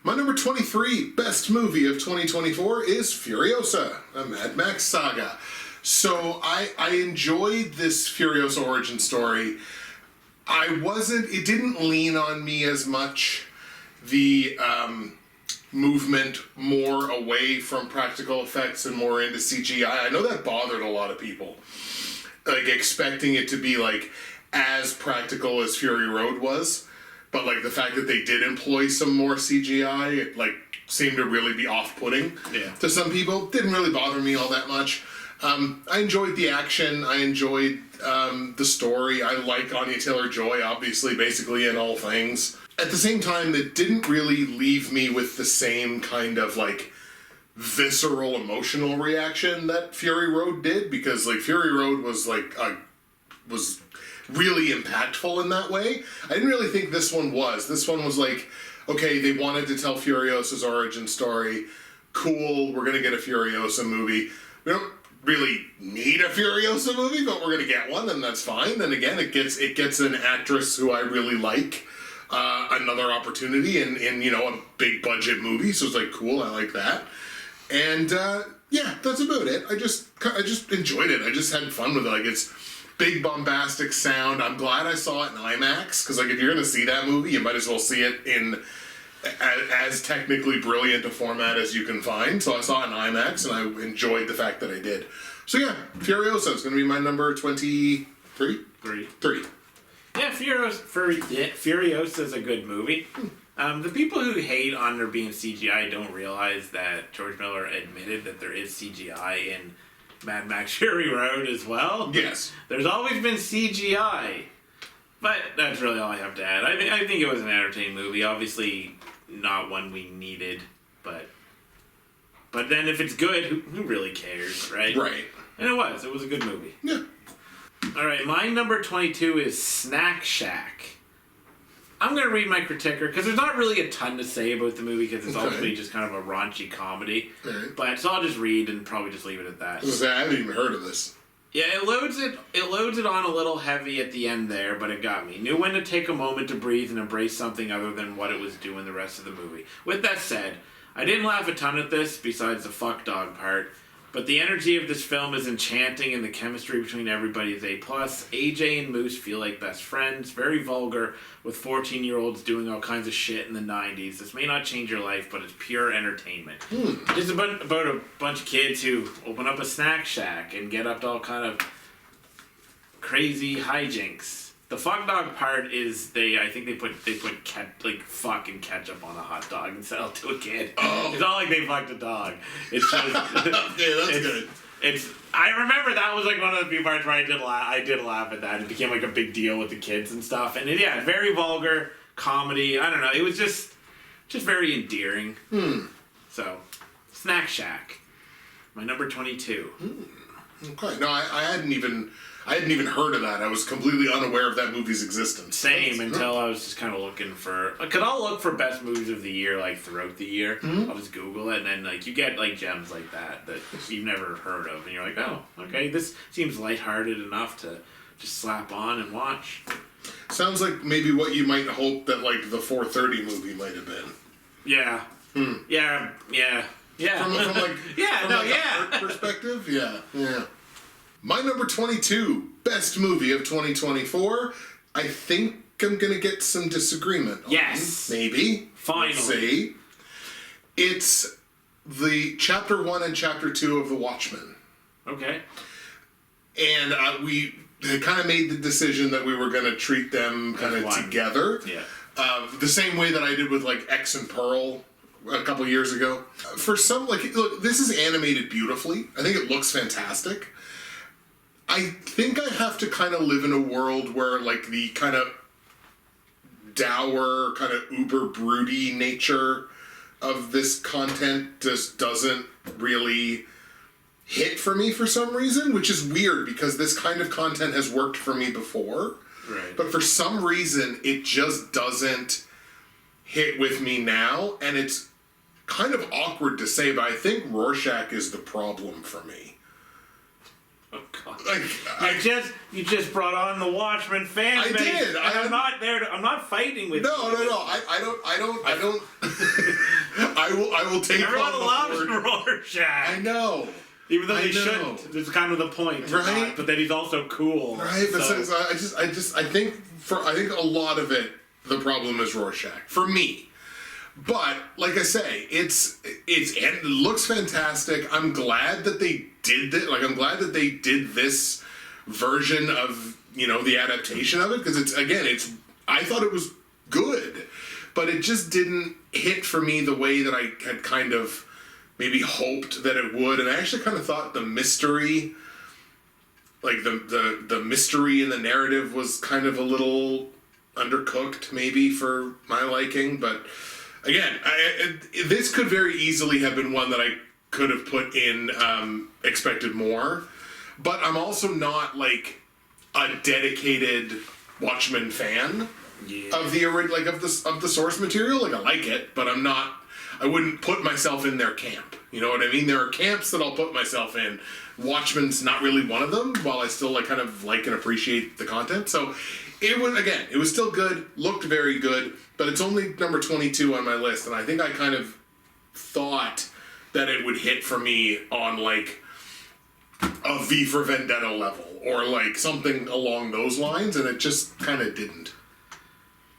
My number 23 best movie of 2024 is Furiosa, a Mad Max saga. So I enjoyed this Furiosa origin story. It didn't lean on me as much. The movement more away from practical effects and more into CGI. I know that bothered a lot of people. Like expecting it to be like as practical as Fury Road was. But like the fact that they did employ some more CGI, it like seemed to really be off-putting to some people. Didn't really bother me all that much. I enjoyed the action. I enjoyed the story. I like Anya Taylor-Joy, obviously, basically in all things. At the same time, it didn't really leave me with the same kind of like visceral emotional reaction that Fury Road did, because like Fury Road was like was really impactful in that way. I didn't really think this one was. This one was like, okay, they wanted to tell Furiosa's origin story. Cool, we're gonna get a Furiosa movie. We don't really need a Furiosa movie, but we're gonna get one, and that's fine. And again, it gets an actress who I really like another opportunity in a big budget movie. So it's like, cool, I like that. And yeah, that's about it. I just enjoyed it. I just had fun with it. Like, it's big bombastic sound. I'm glad I saw it in IMAX, because like if you're gonna see that movie, you might as well see it in as technically brilliant a format as you can find. So I saw it in IMAX, and I enjoyed the fact that I did. So yeah, Furiosa is gonna be my number 23. Three. Yeah, Furiosa is a good movie. The people who hate on there being CGI don't realize that George Miller admitted that there is CGI in Mad Max Fury Road as well. Yes. There's always been CGI. But that's really all I have to add. I think it was an entertaining movie. Obviously, not one we needed, but then if it's good, who really cares, right? Right. And it was a good movie. Yeah. Alright, my number 22 is Snack Shack. I'm going to read my critiquer, because there's not really a ton to say about the movie, because it's ultimately just kind of a raunchy comedy. Right. But so I'll just read and probably just leave it at that. I haven't even heard of this. Yeah, it loads it on a little heavy at the end there, but it got me. Knew when to take a moment to breathe and embrace something other than what it was doing the rest of the movie. With that said, I didn't laugh a ton at this, besides the fuck dog part, but the energy of this film is enchanting, and the chemistry between everybody is A+. AJ and Moose feel like best friends, very vulgar, with 14-year-olds doing all kinds of shit in the 90s. This may not change your life, but it's pure entertainment. Just about a bunch of kids who open up a snack shack and get up to all kind of crazy hijinks. The fuck dog part is I think they put fucking ketchup on a hot dog and sell it to a kid. Oh. It's not like they fucked a dog. It's just Yeah, that's good. I remember that was like one of the few parts where I did laugh at that. It became like a big deal with the kids and stuff. And very vulgar comedy. I don't know. It was just very endearing. So, Snack Shack, my number 22. Okay. No, I hadn't even heard of that. I was completely unaware of that movie's existence. Same, until I was just kind of looking for... Because I'll look for best movies of the year, like, throughout the year. I'll just Google it, and then, like, you get, like, gems like that you've never heard of. And you're like, oh, okay, this seems lighthearted enough to just slap on and watch. Sounds like maybe what you might hope that, like, the 4:30 movie might have been. Yeah. Yeah. From like... a art perspective? Yeah. My number 22, best movie of 2024. I think I'm going to get some disagreement on. Yes. Maybe. Finally. Let's see. It's the Chapter 1 and Chapter 2 of The Watchmen. Okay. And we kind of made the decision that we were going to treat them kind of together. Yeah. The same way that I did with, like, X and Pearl a couple years ago. For some, like, look, this is animated beautifully. I think it looks fantastic. I think I have to kind of live in a world where, like, the kind of dour, kind of uber broody nature of this content just doesn't really hit for me for some reason, which is weird because this kind of content has worked for me before. Right. But for some reason, it just doesn't hit with me now, and it's kind of awkward to say, but I think Rorschach is the problem for me. Oh God! Like, you just brought on the Watchmen fan I base. did. I'm not there. I'm not fighting with. No. you. I don't. I will take Everyone on the loves word. Rorschach. I know. Even though I they know. shouldn't. It's kind of the point, Right? Not, but then he's also cool. Right, but so. I think a lot of it, the problem is Rorschach for me. But like I say, it looks fantastic. I'm glad that they did it. Like I'm glad that they did this version of the adaptation of it because I thought it was good, but it just didn't hit for me the way that I had kind of maybe hoped that it would. And I actually kind of thought the mystery, like the mystery in the narrative was kind of a little undercooked maybe for my liking. But again, this could very easily have been one that I could have put in expected more. But I'm also not like a dedicated Watchmen fan of the source material. Like I like it, but I wouldn't put myself in their camp. You know what I mean? There are camps that I'll put myself in. Watchmen's not really one of them, while I still kind of like and appreciate the content. So it was still good, looked very good, but it's only number 22 on my list, and I think I kind of thought that it would hit for me on like a V for Vendetta level or like something along those lines, and it just kind of didn't.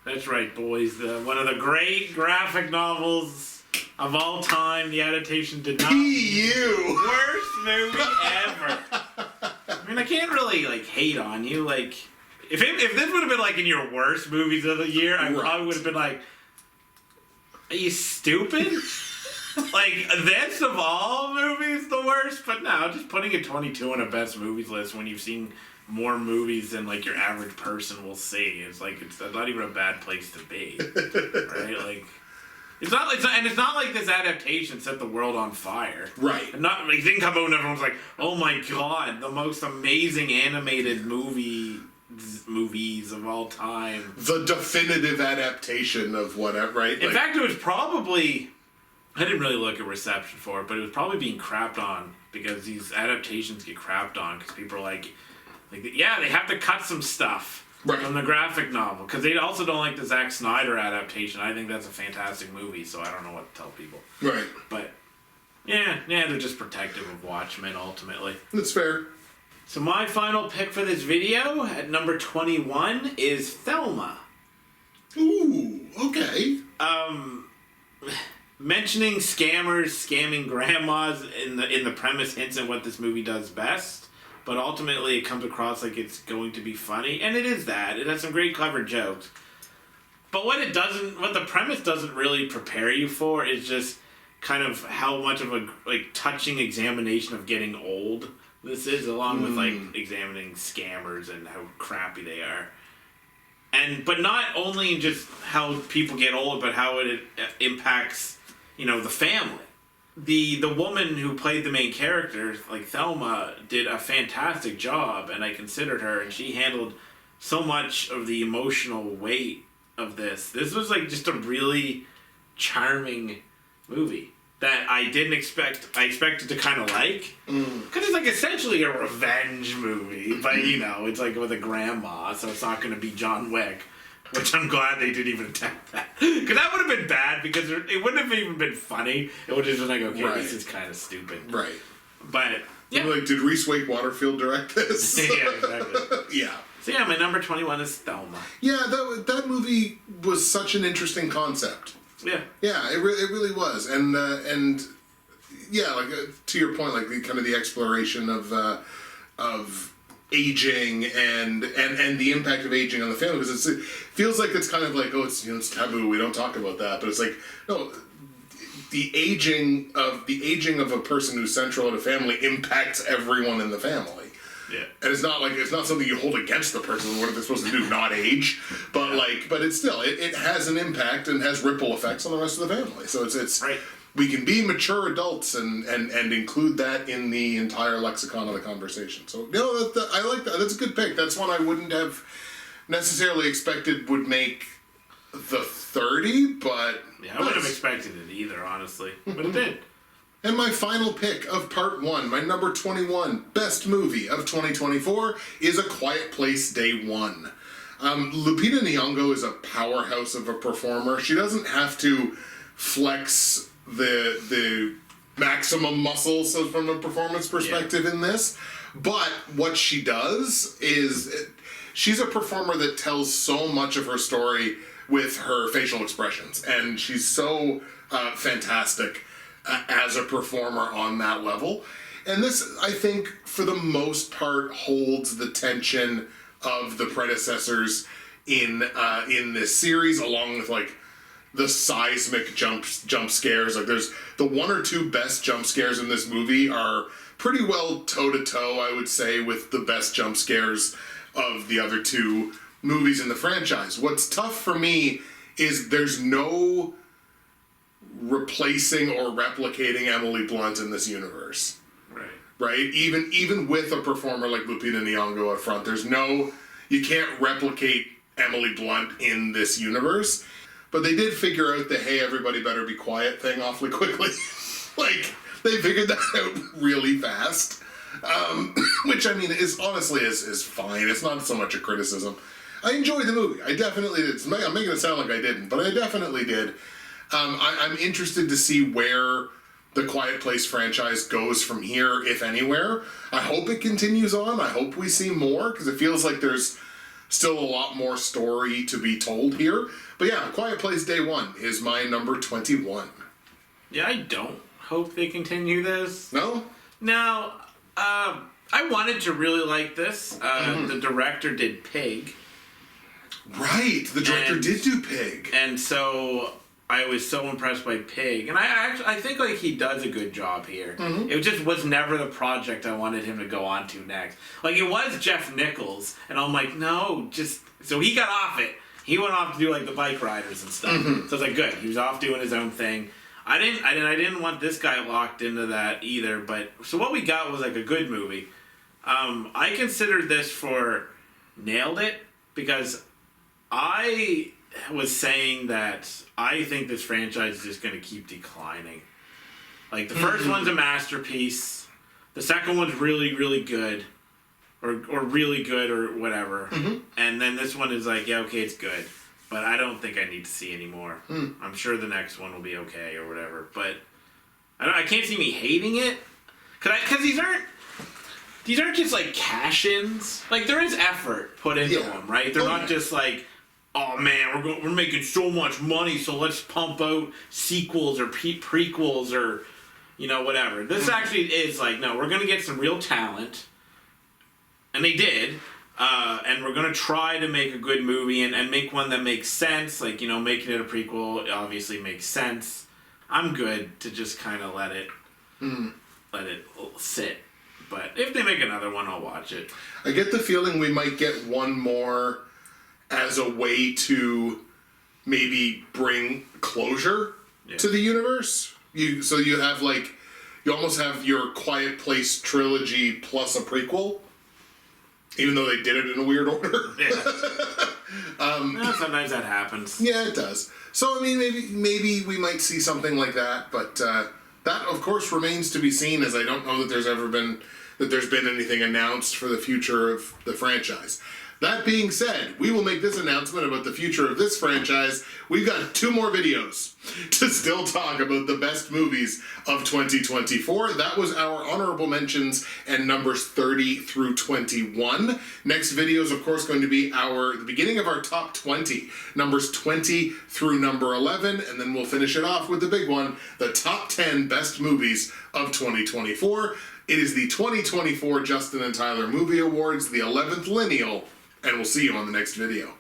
That's right, boys. One of the great graphic novels of all time. The adaptation did not. P.U. Worst movie ever. I mean, I can't really hate on you. Like, if this would have been in your worst movies of the year, I probably would have been like, "Are you stupid?" This of all movies, the worst. But no, just putting a 22 on a best movies list when you've seen more movies than your average person will see. It's not even a bad place to be, right? It's not like this adaptation set the world on fire. Right. It didn't come out and everyone's like, oh my God, the most amazing animated movies of all time. The definitive adaptation of whatever, right? In fact, it was probably, I didn't really look at reception for it, but it was probably being crapped on because these adaptations get crapped on because people are they have to cut some stuff. Right. From the graphic novel, because they also don't like the Zack Snyder adaptation. I think that's a fantastic movie, so I don't know what to tell people. Right. But yeah, they're just protective of Watchmen ultimately. That's fair. So my final pick for this video at number 21 is Thelma. Ooh, okay. Mentioning scammers scamming grandmas in the premise hints at what this movie does best. But ultimately, it comes across like it's going to be funny, and it is that. It has some great, clever jokes. But what the premise doesn't really prepare you for is just kind of how much of a touching examination of getting old this is, along with examining scammers and how crappy they are. But not only in just how people get old, but how it impacts the family. The woman who played the main character, Thelma, did a fantastic job, and I considered her, and she handled so much of the emotional weight of this. This was just a really charming movie that I didn't expect. I expected to kind of because it's essentially a revenge movie, but it's with a grandma, so it's not going to be John Wick. Which I'm glad they didn't even attempt that. Because that would have been bad, because it wouldn't have even been funny. It would have just been okay, this is kind of stupid. Right. But, yeah. Did Reese Wake Waterfield direct this? Yeah, exactly. Yeah. So, yeah, my number 21 is Thelma. Yeah, that movie was such an interesting concept. Yeah. Yeah, it really was. And yeah, to your point, the exploration of aging and the impact of aging on the family, because it feels like it's kind of it's taboo, we don't talk about that, but it's no, the aging of a person who's central in a family impacts everyone in the family. Yeah. And it's not something you hold against the person. What are they supposed to do? Not age? But but it's still it has an impact and has ripple effects on the rest of the family. So it's right. We can be mature adults and include that in the entire lexicon of the conversation. So I like that. That's a good pick. That's one I wouldn't have necessarily expected would make the 30, but yeah, I wouldn't have expected it either, honestly, but it did. And my final pick of part 1, my number 21 best movie of 2024 is A Quiet Place Day 1. Lupita Nyong'o is a powerhouse of a performer. She doesn't have to flex the maximum muscles from a performance perspective in this, but what she does is she's a performer that tells so much of her story with her facial expressions, and she's so fantastic as a performer on that level. And this, I think, for the most part, holds the tension of the predecessors in this series, along with the seismic jump scares. There's the one or two best jump scares in this movie are pretty well toe to toe, I would say, with the best jump scares of the other two movies in the franchise. What's tough for me is there's no replacing or replicating Emily Blunt in this universe. Right? Even with a performer like Lupita Nyong'o up front, you can't replicate Emily Blunt in this universe. But they did figure out the "hey, everybody better be quiet" thing awfully quickly. They figured that out really fast. Which, I mean, is honestly is fine. It's not so much a criticism. I enjoyed the movie. I definitely did. I'm making it sound like I didn't, but I definitely did. I'm interested to see where the Quiet Place franchise goes from here, if anywhere. I hope it continues on. I hope we see more, because it feels like there's still a lot more story to be told here. But yeah, Quiet Place Day 1 is my number 21. Yeah, I don't hope they continue this. No? No. I wanted to really like this. The director did Pig. Right, the director did do Pig. And so I was so impressed by Pig. And I think he does a good job here. Mm-hmm. It just was never the project I wanted him to go on to next. It was Jeff Nichols, and I'm like, no, just... So he got off it. He went off to do the bike riders and stuff. Mm-hmm. So I was like, good. He was off doing his own thing. I didn't want this guy locked into that either. But so what we got was a good movie. I considered this for nailed it, because I was saying that I think this franchise is just going to keep declining. The first one's a masterpiece. The second one's really, really good. Or really good, or whatever. Mm-hmm. And then this one is yeah, okay, it's good. But I don't think I need to see any more. Mm. I'm sure the next one will be okay, or whatever. But I can't see me hating it. Because these aren't just cash-ins. There is effort put into them, right? They're not just oh man, we're making so much money, so let's pump out sequels or prequels or whatever. This actually is no, we're gonna get some real talent. And they did, and we're going to try to make a good movie and make one that makes sense. Making it a prequel obviously makes sense. I'm good to just kind of let it sit. But if they make another one, I'll watch it. I get the feeling we might get one more as a way to maybe bring closure to the universe. You have you almost have your Quiet Place trilogy plus a prequel. Even though they did it in a weird order. Yeah. Sometimes that happens. Yeah, it does. So, I mean, maybe we might see something like that, but that, of course, remains to be seen, as I don't know that there's been anything announced for the future of the franchise. That being said, we will make this announcement about the future of this franchise. We've got 2 more videos to still talk about the best movies of 2024. That was our honorable mentions and numbers 30 through 21. Next video is, of course, going to be the beginning of our top 20, numbers 20 through number 11, and then we'll finish it off with the big one, the top 10 best movies of 2024. It is the 2024 Justin and Tyler Movie Awards, the 11th Lineal, and we'll see you on the next video.